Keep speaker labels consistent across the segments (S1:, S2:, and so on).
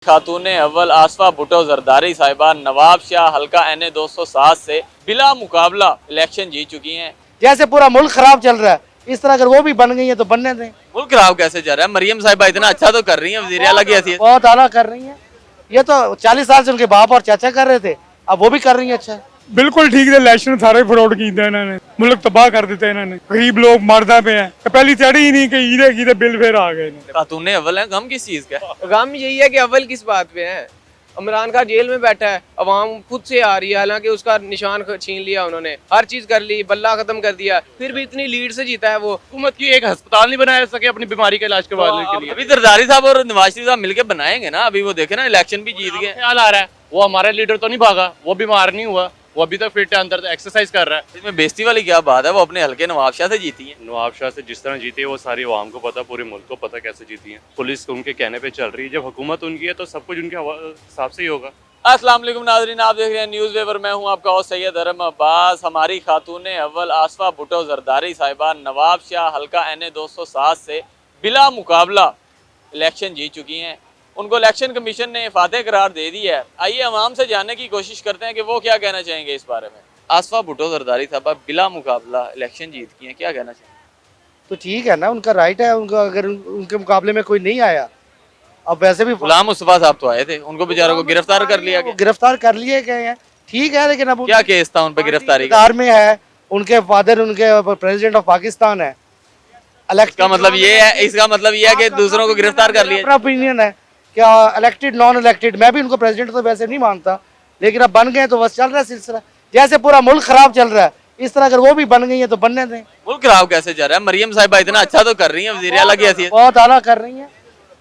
S1: खातून अव्वल आसफा भुट्टो जरदारी साहिबा नवाब शाह हल्का NA 207 से बिला मुकाबला इलेक्शन जीत चुकी हैं।
S2: जैसे पूरा मुल्क खराब चल रहा है, इस तरह अगर वो भी बन गई है तो बनने दें।
S1: मुल्क खराब कैसे चल रहा है? मरियम साहिबा इतना अच्छा तो कर रही हैं, वज़ीर आला की हैसियत।
S2: बहुत आला कर रही है। ये तो 40 साल से उनके बाप और चाचा कर रहे थे, अब वो भी कर रही है। अच्छा
S3: बिल्कुल ठीक है। इलेक्शन सारे फ्रॉड कीते इन्होंने, मुल्क तबाह कर दिता इन्होंने। गरीब लोग मरदा पे हैं, पहली चढ़ी ही नहीं कि ईदे बिल फिर आ गए।
S1: खातून अव्वल है, गम किस चीज का?
S4: गम यही है कि अव्वल किस बात पे है। इमरान खान जेल में बैठा है, अवाम खुद से आ रही है, हालांकि उसका निशान छीन लिया उन्होंने, हर चीज कर ली, बल्ला खत्म कर दिया, फिर भी इतनी लीड से जीता है वो।
S5: हुकूमत की एक अस्पताल नहीं बनाया सके अपनी बीमारी का इलाज करवाने के लिए।
S1: अभी जरदारी साहब और नवाज शरीफ साहब मिलकर बनाएंगे ना, अभी वो देखे ना इलेक्शन भी जीत गए।
S5: ख्याल आ रहा है वो हमारा लीडर तो नहीं भागा, वो बीमार नहीं हुआ, वो अभी तक फिट है, अंदर एक्सरसाइज कर रहा है।
S1: इसमें बेइज्जती वाली क्या बात है? वो अपने हल्के नवाब शाह से जीती है।
S6: नवाब शाह से जिस तरह जीती है वो सारी आवाम को पता, पूरे मुल्क को पता कैसे जीती है। पुलिस उनके कहने पे चल रही है, जब हुकूमत उनकी है तो सब कुछ उनके हिसाब से ही होगा।
S1: अस्सलाम वालेकुम नाज़रीन, आप देख रहे हैं न्यूज़ पेपर। मैं हूं आपका होस्ट सैयद अरम अब्बास। हमारी खातून अव्वल आसफा भुट्टो जरदारी साहिबा नवाब शाह हल्का NA 207 से बिला मुकाबला इलेक्शन जीत चुकी हैं। उनको इलेक्शन कमीशन ने फातेह करार दे दिया है। आइए अवाम से जानने की कोशिश करते हैं कि वो क्या कहना चाहेंगे इस बारे में। आसफा भुट्टो जरदारी साहिबा बिला मुकाबला इलेक्शन जीत की हैं, क्या कहना चाहेंगे?
S2: तो ठीक है ना, उनका राइट है। उनका अगर उनके मुकाबले में कोई नहीं आया, अब वैसे भी
S1: गुलाम मुस्तफा साहब तो आए थे, उनको बेचारों को गिरफ्तार कर लिया गया।
S2: गिरफ्तार कर लिए गए हैं, ठीक है, लेकिन अब
S1: क्या केस था उन पर गिरफ्तारी का?
S2: इक़्तिदार में है, उनके फादर उनके प्रेसिडेंट ऑफ पाकिस्तान है।
S1: इसका मतलब ये है कि दूसरों को गिरफ्तार कर लिया।
S2: अपना ओपिनियन है क्या इलेक्टेड नॉन इलेक्टेड, मैं भी उनको प्रेसिडेंट तो वैसे नहीं मानता, लेकिन अब बन गए तो बस चल रहा है सिलसिला। जैसे पूरा मुल्क खराब चल रहा है, इस तरह अगर वो भी बन गई है तो बनने दें।
S1: मुल्क खराब कैसे चल रहा है? मरियम साहिबा इतना अच्छा तो कर रही हैं, वज़ीर आला की हैसियत।
S2: बहुत आला कर रही है।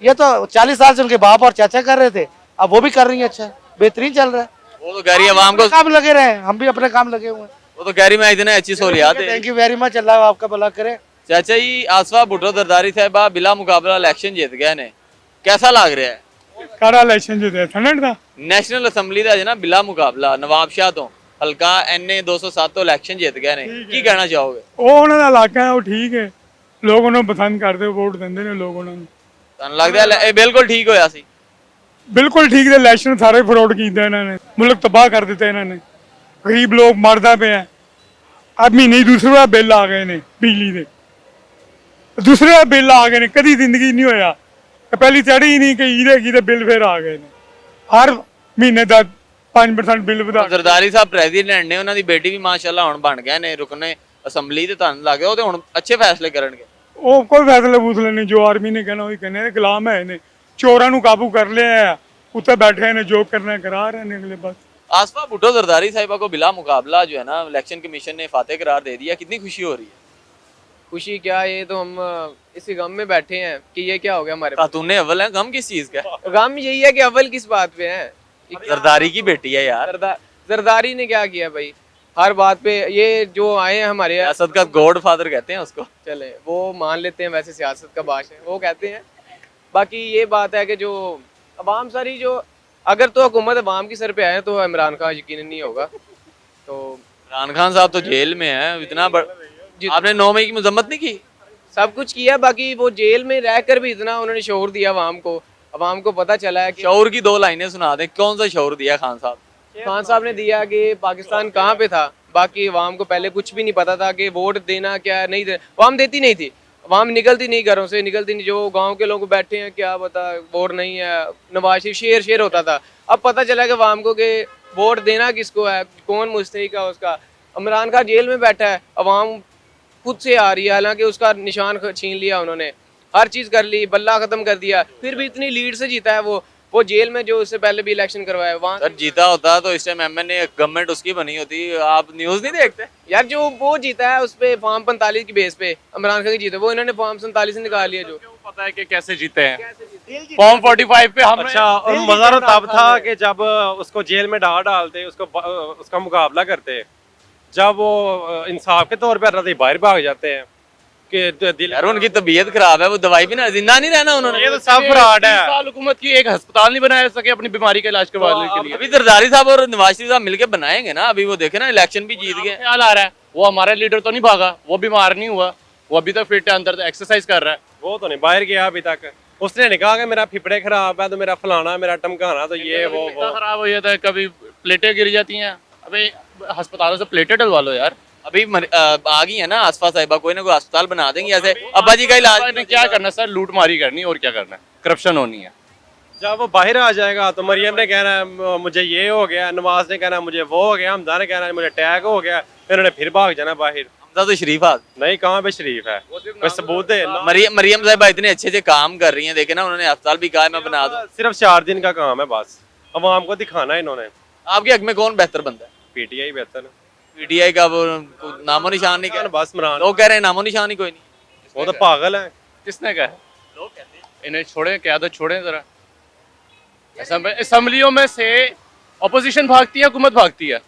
S2: ये तो 40 साल से उनके बाप और चाचा कर रहे थे, अब वो भी कर रही है। अच्छा बेहतरीन चल रहा है।
S1: वो तो कह रही है अवाम को,
S2: काम लगे रहे, हम भी अपने काम लगे हुए हैं।
S1: वो तो कह रही मैं इतने अच्छी सहूलियात है।
S2: थैंक यू वेरी मच, अल्लाह आपका भला करे।
S1: चाचा जी, आसफा भुट्टो जरदारी साहिबा बिला मुकाबला इलेक्शन जीत गए ने, कैसा लग रहा है?
S3: कारा इलेक्शन जो ठंड था,
S1: नेशनल असम्बली का ना बिला मुकाबला नवाब शाह तो हल्का NA 207 तो इलेक्शन जीत गए ने, की कहना चाहोगे?
S3: ਉਹ ਉਹਨਾਂ ਦਾ ਇਲਾਕਾ ਹੈ, ਉਹ ਠੀਕ ਹੈ, ਲੋਕ ਉਹਨੂੰ ਪਸੰਦ ਕਰਦੇ, ਵੋਟ ਦਿੰਦੇ ਨੇ ਲੋਕ ਉਹਨਾਂ ਨੂੰ।
S1: ਤੁਹਾਨੂੰ ਲੱਗਦਾ ਹੈ ਇਹ ਬਿਲਕੁਲ ਠੀਕ ਹੋਇਆ ਸੀ?
S3: ਬਿਲਕੁਲ ਠੀਕ ਹੈ। ਇਲੈਕਸ਼ਨ ਸਾਰੇ ਫਰੋਡ ਕੀਤੇ ਇਹਨਾਂ ਨੇ, ਮੁਲਕ ਤਬਾਹ ਕਰ ਦਿੱਤਾ ਇਹਨਾਂ ਨੇ। ਗਰੀਬ ਲੋਕ ਮਰਦਾ ਪਏ ਆ। ਆ ਮਹੀਨੇ ਦੂਸਰਾ ਬਿੱਲ ਆ ਗਏ ਨੇ, ਬਿਜਲੀ ਦੇ ਦੂਸਰੇ ਬਿੱਲ ਆ ਗਏ ਨੇ, ਕਦੀ ਜ਼ਿੰਦਗੀ ਨਹੀਂ ਹੋਇਆ। ਪਹਿਲੀ ਚੜ੍ਹੀ ਹੀ ਨਹੀਂ ਕਿ ਈਦੇ ਬਿੱਲ ਫਿਰ ਆ ਗਏ ਨੇ। ਹਰ ਮਹੀਨੇ ਦਾ 5% ਬਿੱਲ ਵਧਾ।
S1: ਜ਼ਰਦਾਰੀ ਸਾਹਿਬ ਪ੍ਰੈਜ਼ੀਡੈਂਟ ਨੇ, ਉਹਨਾਂ ਦੀ ਬੇਟੀ ਵੀ ਮਾਸ਼ਾਅੱਲਾ ਹੁਣ ਬਣ ਗਏ ਨੇ ਰੁਕਨੇ ਅਸੈਂਬਲੀ ਤੇ। ਤੁਹਾਨੂੰ ਲੱਗਦਾ ਉਹ ਤੇ ਹੁਣ ਅੱਛੇ ਫੈਸਲੇ ਕਰਨਗੇ?
S3: ਉਹ ਕੋਈ ਫੈਸਲੇ ਫੂਸਲੇ ਨਹੀਂ, ਜੋ ਆਰਮੀ ਨੇ ਕਹਿਣਾ ਉਹੀ ਕਹਿੰਦੇ ਨੇ। ਗੁਲਾਮ ਹੈ ਨੇ, ਚੋਰਾਂ ਨੂੰ ਕਾਬੂ ਕਰ ਲਿਆ, ਉੱਤੇ ਬੈਠੇ ਨੇ, ਜੋ ਕਰਨਾ करा रहे हैं अगले। बस
S1: आसफा भुट्टो जरदारी साहिबा को बिला मुकाबला जो है ना इलेक्शन कमीशन ने फातेह करार दे दिया, कितनी खुशी हो रही है?
S4: खुशी क्या, ये तो हम इसी गम में बैठे हैं कि ये क्या हो गया हमारे
S1: खातून अव्वल है, गम किस चीज का?
S4: गम यही है कि अव्वल किस बात पे है।
S1: जरदारी की बेटी है यार।
S4: जरदारी ने क्या किया भाई, हर बात पे ये जो आए हैं हमारे,
S1: सियासत का गॉड फादर कहते हैं उसको।
S4: चले वो मान लेते हैं, वैसे सियासत का बाश है वो कहते हैं। बाकी ये बात है कि जो अवाम सारी जो, अगर तो हुकूमत अवाम की सर पे आए तो इमरान खान यकीन नहीं होगा। तो
S1: इमरान खान साहब तो जेल में है, इतना आपने 9 मई की मजम्मत नहीं की?
S4: सब कुछ किया, बाकी वो जेल में रहकर भी इतना उन्होंने शोर दिया अवाम को पता चला है कि
S1: शौर की 2 लाइनें सुना दें, कौन सा शौर दिया खान साहब?
S4: खान साहब ने दिया कि पाकिस्तान कहाँ पे था। बाकी अवाम को पहले कुछ भी नहीं पता था कि वोट देना क्या नहीं देना, अवाम देती नहीं थी, अवाम निकलती नहीं, घरों से निकलती नहीं। जो गांव के लोग बैठे हैं, क्या पता वोट नहीं है, नवाज शरीफ शेर होता था। अब पता चला कि अवाम को कि वोट देना किसको है, कौन मुस्तहिक है उसका। इमरान खान जेल में बैठा है, अवाम खुद से आ रही है, हालांकि उसका निशान छीन लिया उन्होंने, हर चीज कर ली, बल्ला खत्म कर दिया, फिर भी इतनी लीड से जीता है वो जेल में जो उससे पहले भी इलेक्शन करवाया वहाँ।
S1: सर जीता होता तो इस टाइम MNA गवर्नमेंट उसकी बनी होती। आप न्यूज नहीं देखते
S4: यार? जो वो जीता है उस पे फॉर्म 45 की बेस पे इमरान खान की जीता, वो इन्होंने फॉर्म 47 से निकाल लिया। जो
S5: पता है कि कैसे जीते हैं फॉर्म 45 पे हम।
S7: अच्छा, और मजा तो तब था कि जब उसको जेल में डालते, उसका मुकाबला करते, जब वो इंसाफ के तौर पर रहते बाहर भाग जाते हैं कि दिल।
S1: यार उनकी तबीयत खराब है, वो दवाई भी ना, जिंदा नहीं रहना उन्होंने।
S7: ये तो सब फ्रॉड है।
S5: साल हुकूमत की एक अस्पताल नहीं बनाया सके अपनी बीमारी का इलाज करवाने के लिए।
S1: अभी जरदारी साहब और नवाज शरीफ साहब मिलकर बनाएंगे ना, अभी वो देखे ना इलेक्शन भी जीत गए।
S5: ख्याल आ रहा है वो हमारा लीडर तो नहीं भागा, वो बीमार नहीं हुआ, वो अभी तक फिट है, अंदर एक्सरसाइज कर रहा है।
S7: वो तो नहीं बाहर गया अभी तक, उसने नहीं कहा कि मेरा फिपड़े खराब है तो मेरा फलाना मेरा टमकाना तो ये वो
S5: इतना खराब हो जाता है, कभी प्लेटें गिर जाती हैं। अबे अस्पतालों से प्लेटें डलवा लो यार।
S1: अभी आ गई है ना आसफा साहिबा, कोई ना कोई अस्पताल बना देंगे ऐसे अब्बा जी का इलाज।
S5: ने क्या करना सर, लूट मारी करनी और क्या करना है, करप्शन होनी है।
S7: जब वो बाहर आ जाएगा तो मरियम ने कहना है मुझे ये हो गया, नवाज ने कहना मुझे वो हो गया, हमजा ने कहना मुझे अटैक हो गया, इन्होंने फिर भाग जाना बाहर।
S1: हमजा तो शरीफ आदमी।
S7: नहीं, कहाँ पे शरीफ है, कोई सबूत दे।
S1: मरियम साहिबा इतने अच्छे से काम कर रही हैं, देखे ना उन्होंने अस्पताल भी कहा है मैं बना दूं।
S7: सिर्फ 4 दिन का काम है बस, अवाम को दिखाना है इन्होंने।
S1: आपके हक में कौन बेहतर बंदा है?
S7: पीटीआई बेहतर है।
S1: पीटीआई का वो नामो निशान नहीं,
S7: बस इमरान
S1: लोग कह रहे हैं नामो निशान ही कोई नहीं।
S7: वो तो पागल है।
S5: किसने कहा है? लोग कहते हैं इन्हें छोड़े, क्यादत छोड़े जरा। असेंबलियों में से अपोजिशन भागती है, हुकूमत भागती है,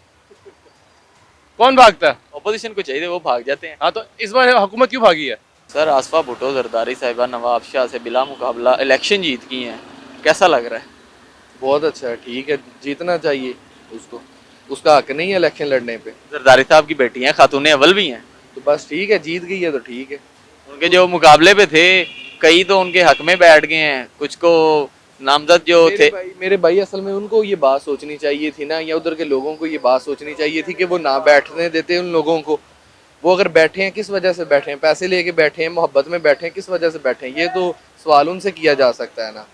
S5: कौन भागता है?
S1: ऑपोजिशन को चाहिए वो भाग जाते हैं।
S5: हाँ तो इस बार हुकूमत क्यों भागी है?
S1: सर आसफा भुट्टो जरदारी साहिबा नवाब शाह से बिला मुकाबला इलेक्शन जीत की हैं, कैसा लग रहा है?
S8: बहुत अच्छा है, ठीक है, जीतना चाहिए उसको, उसका हक नहीं है इलेक्शन लड़ने पे।
S1: जरदारी साहब की बेटी हैं, खातून अव्वल भी हैं,
S8: तो बस ठीक है, जीत गई है तो ठीक है।
S1: उनके जो मुकाबले पे थे कई तो उनके हक में बैठ गए हैं, कुछ को नामजद जो थे।
S8: मेरे भाई असल में उनको ये बात सोचनी चाहिए थी ना, या उधर के लोगों को ये बात सोचनी चाहिए थी कि वो ना बैठने देते उन लोगों को। वो अगर बैठे हैं किस वजह से बैठे हैं, पैसे लेके बैठे हैं, मोहब्बत में बैठे हैं, किस वजह से बैठे हैं, ये तो सवाल उनसे किया जा सकता है ना।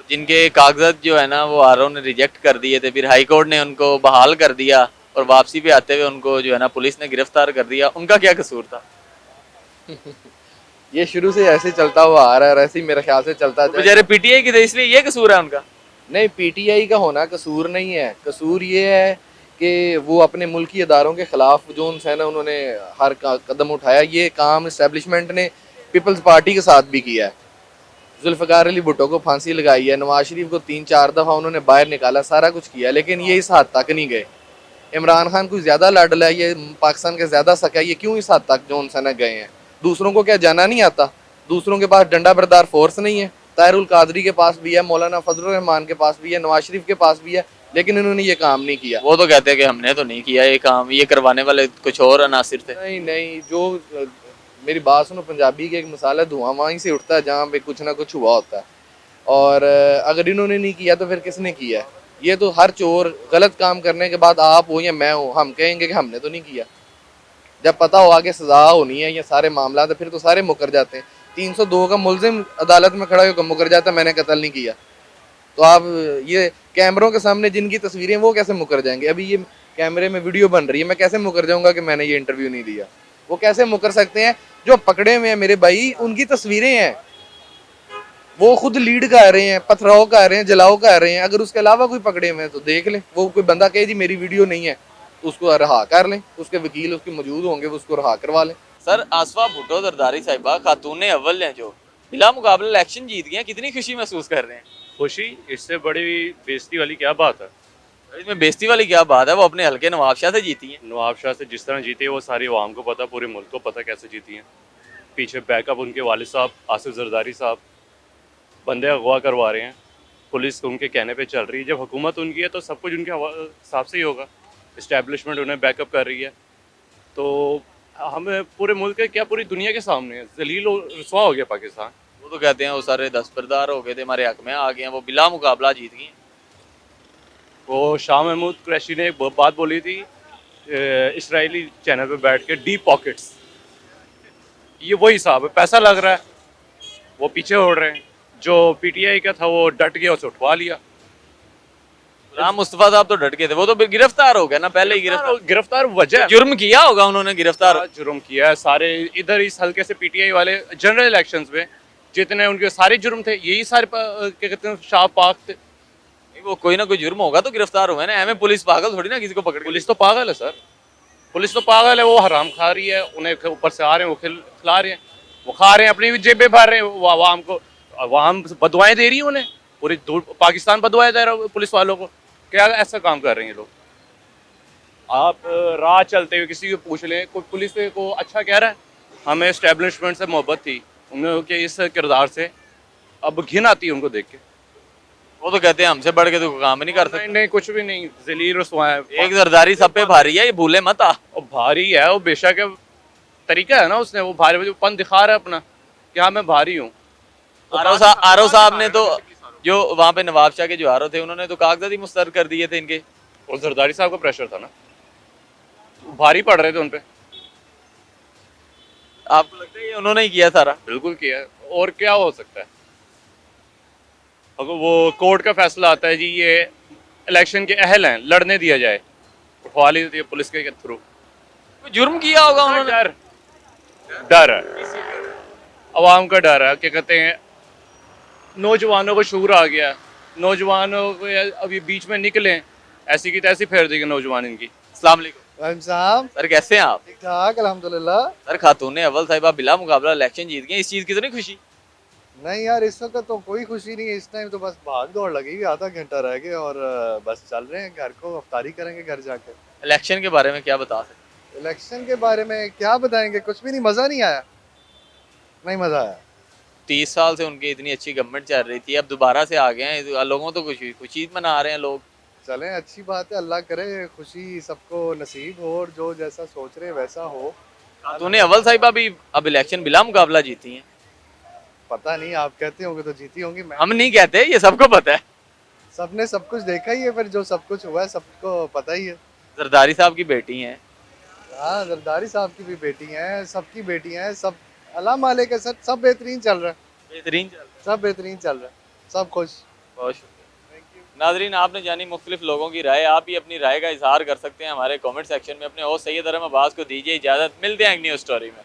S1: जिनके कागजात जो है ना वो आरओ ने रिजेक्ट कर दिए थे, फिर हाई कोर्ट ने उनको बहाल कर दिया और वापसी पे आते हुए उनको जो है ना पुलिस ने गिरफ्तार कर दिया, उनका क्या कसूर था?
S8: ये शुरू से ऐसे चलता हुआ आ रहा है और ऐसे ही मेरे ख्याल से चलता जाए।
S1: बेचारे पीटीआई की थे इसलिए ये कसूर है उनका?
S8: नहीं, पीटीआई का होना कसूर नहीं है, कसूर ये है कि वो अपने मुल्की अदारों के खिलाफ जो उनसे ना उन्होंने हर कदम उठाया। ये काम इस्टेब्लिशमेंट ने पीपल्स पार्टी के साथ भी किया है। जुल्फ़िकार अली भुट्टो को फांसी लगाई है, नवाज शरीफ को 3-4 दफ़ा उन्होंने बाहर निकाला, सारा कुछ किया, लेकिन ये इस हद तक नहीं गए। इमरान खान कोई ज़्यादा लाडला है, ये पाकिस्तान के ज़्यादा सका है, ये क्यों इस हद तक जो उनसे न गए हैं? दूसरों को क्या जाना नहीं आता? दूसरों के पास डंडा बरदार फोर्स नहीं है? ताहिरुल कादरी के पास भी है, मौलाना फजलुर रहमान के पास भी है, नवाज शरीफ के पास भी है, लेकिन इन्होंने ये काम नहीं किया।
S1: वो तो कहते हैं कि हमने तो नहीं किया ये काम, ये करवाने वाले कुछ और अनासिर थे।
S8: नहीं नहीं, जो मेरी बात सुनो, पंजाबी की एक मिसाल है, धुआं वहीं से उठता है जहाँ पे कुछ ना कुछ हुआ होता है। और अगर इन्होंने नहीं किया तो फिर किसने किया? ये तो हर चोर गलत काम करने के बाद आप हो या मैं हूँ, हम कहेंगे कि हमने तो नहीं किया। जब पता हो आगे सजा होनी है ये सारे मामला, तो फिर तो सारे मुकर जाते हैं। 302 का मुलजिम अदालत में खड़ा होकर मुकर जाता है मैंने कत्ल नहीं किया, तो आप ये कैमरों के सामने जिनकी तस्वीरें वो कैसे मुकर जाएंगे? अभी ये कैमरे में वीडियो बन रही है, मैं कैसे मुकर जाऊंगा कि मैंने ये इंटरव्यू नहीं दिया? वो कैसे मुकर सकते हैं? जो पकड़े हुए हैं मेरे भाई, उनकी तस्वीरें हैं, वो खुद लीड कर रहे हैं, पथराव कर रहे हैं, जलाओ कर रहे हैं। अगर उसके अलावा कोई पकड़े हुए हैं तो देख लें। वो कोई बंदा कहे जी मेरी वीडियो नहीं है, तो उसको रहा कर लें, उसके वकील उसके मौजूद होंगे, वो उसको रहा करवा लें।
S1: सर आसफा भुट्टो जरदारी साहिबा खातून अव्वल हैं जो बिला मुकाबला इलेक्शन जीत गए हैं, कितनी खुशी महसूस कर रहे हैं?
S6: खुशी, इससे बड़ी बेइज्जती वाली क्या बात है?
S1: इसमें बेइज्जती वाली क्या बात है? वो अपने हल्के नवाब शाह से जीती हैं।
S6: नवाब शाह से जिस तरह जीती है वो सारी आवाम को पता, पूरे मुल्क को पता कैसे जीती हैं। पीछे बैकअप उनके वालिद साहब आसिफ जरदारी साहब बंदे अगवा करवा रहे हैं, पुलिस उनके कहने पे चल रही है। जब हुकूमत उनकी है तो सब कुछ उनके हिसाब से ही होगा। इस्टेब्लिशमेंट उन्हें बैकअप कर रही है, तो हमें पूरे मुल्क के क्या पूरी दुनिया के सामने जलील और रुसवा हो गया पाकिस्तान।
S1: वो तो कहते हैं वो सारे दस्तबरदार हो गए थे, हमारे हक में आ गए हैं, वो बिला मुकाबला जीत गए हैं।
S6: वो शाह महमूद कुरैशी ने एक बात बोली थी इसराइली चैनल पे बैठ के, डीप पॉकेट्स, ये वही हिसाब है। पैसा लग रहा है, वो पीछे उड़ रहे हैं। जो पीटीआई का था वो डट गया, उसे उठवा लिया।
S1: गुलाम मुस्तफा साहब तो डट गए थे, वो तो गिरफ्तार हो गए ना, पहले ही
S6: गिरफ्तार वजह
S1: जुर्म किया होगा उन्होंने, गिरफ्तार
S6: जुर्म किया है। सारे इधर इस हल्के से पीटीआई वाले जनरल इलेक्शंस में जितने उनके सारे जुर्म थे, यही सारे क्या कहते हैं शाह पाक थे।
S1: वो कोई ना कोई जुर्म होगा तो गिरफ्तार हुए ना। हमें पुलिस पागल थोड़ी ना किसी को पकड़।
S6: पुलिस तो पागल है सर, पुलिस तो पागल है। वो हराम खा रही है, उन्हें ऊपर से आ रहे हैं, वो खिला रहे हैं, वो खा रहे हैं, अपनी भी जेबें भर रहे हैं, वो आवाम को आवाम बदवाएं दे रही है उन्हें। पूरी पाकिस्तान बदवाएं दे रहा है पुलिस वालों को। क्या ऐसा काम कर रहे हैं ये लोग? आप राह चलते हुए किसी को पूछ लें, कोई पुलिस को अच्छा कह रहा है? हमें इस्टेब्लिशमेंट से मोहब्बत थी उनके इस किरदार से, अब घिन आती है उनको देख के।
S1: वो तो कहते हैं हमसे बढ़ के तो काम नहीं कर सकते।
S6: नहीं, कुछ भी नहीं, जलील रुसवा है।
S1: एक जरदारी सब पे भारी है, ये भूले मत आ।
S6: और भारी है वो, बेशक तरीका है ना उसने, वो भारी पन दिखा रहा है अपना कि हाँ मैं भारी हूँ।
S1: आरओ साहब ने तो जो वहाँ पे नवाब शाह के जो आरओ थे उन्होंने तो कागजात ही मुस्तरद कर दिए थे इनके।
S6: और जरदारी साहब का प्रेशर था ना, भारी पड़ रहे थे उन पे।
S1: आपको लगता है ये उन्होंने ही किया सारा?
S6: बिल्कुल किया है, और क्या हो सकता है। अगर वो कोर्ट का फैसला आता है जी ये इलेक्शन के अहल हैं, लड़ने दिया जाए, उठवा ली जाती है पुलिस के थ्रू।
S1: कोई जुर्म किया होगा उन्होंने?
S6: डर डर है, अवाम का डर है। क्या कहते हैं, नौजवानों को शूर आ गया, नौजवानों को अभी बीच में निकले, ऐसी की तैसी फेर देगी नौजवान इनकी।
S1: अस्सलाम वालेकुम
S2: वालेकुम सलाम।
S1: सर, कैसे हैं आप?
S2: ठीक ठाक अल्हम्दुलिल्लाह।
S1: सर, खातून अव्वल साहिबा बिला मुकाबला इलेक्शन जीत गई, इस चीज़ की तो नहीं खुशी?
S9: नहीं यार, इस वक्त तो कोई खुशी नहीं है। इस टाइम तो बस भाग दौड़ लगी हुई, आधा घंटा रह गया और बस चल रहे हैं घर को, अफ्तारी करेंगे घर जाके।
S1: इलेक्शन के बारे में क्या बता सकते?
S9: इलेक्शन के बारे में क्या बताएंगे, कुछ भी नहीं, मज़ा नहीं आया, नहीं मज़ा आया।
S1: 30 साल से उनकी इतनी अच्छी गवर्नमेंट चल रही थी, अब दोबारा से आ गए हैं, लोगों तो खुशी खुशी मना रहे हैं लोग।
S9: चलें, अच्छी बात है, अल्लाह करे खुशी सबको नसीब हो और जो जैसा सोच रहे वैसा हो।
S1: खातून अव्वल साहिबा भी अब इलेक्शन बिला मुकाबला जीती हैं।
S9: पता नहीं, आप कहते होंगे तो जीती होंगी। मैं
S1: हम नहीं कहते, ये सबको पता है।
S9: सबने सब कुछ देखा ही है, फिर जो सब कुछ हुआ है सबको पता ही है।
S1: जरदारी साहब की बेटी हैं।
S9: हाँ, जरदारी साहब की भी बेटी हैं, सबकी बेटियां हैं, सब अल्लाह मालिक है, सब बेहतरीन चल रहा है,
S1: बेहतरीन चल रहा है।
S9: सब बेहतरीन चल रहा है, सब खुश।
S1: बहुत शुक्रिया। नाजरीन, आपने जानी मुख्तलिफ लोगों की राय, आप भी अपनी राय का इजहार कर सकते हैं हमारे कमेंट सेक्शन में। अपने होस्ट सैयद अरहम अब्बास को दीजिए इजाज़त, मिलते हैं एक न्यू स्टोरी में।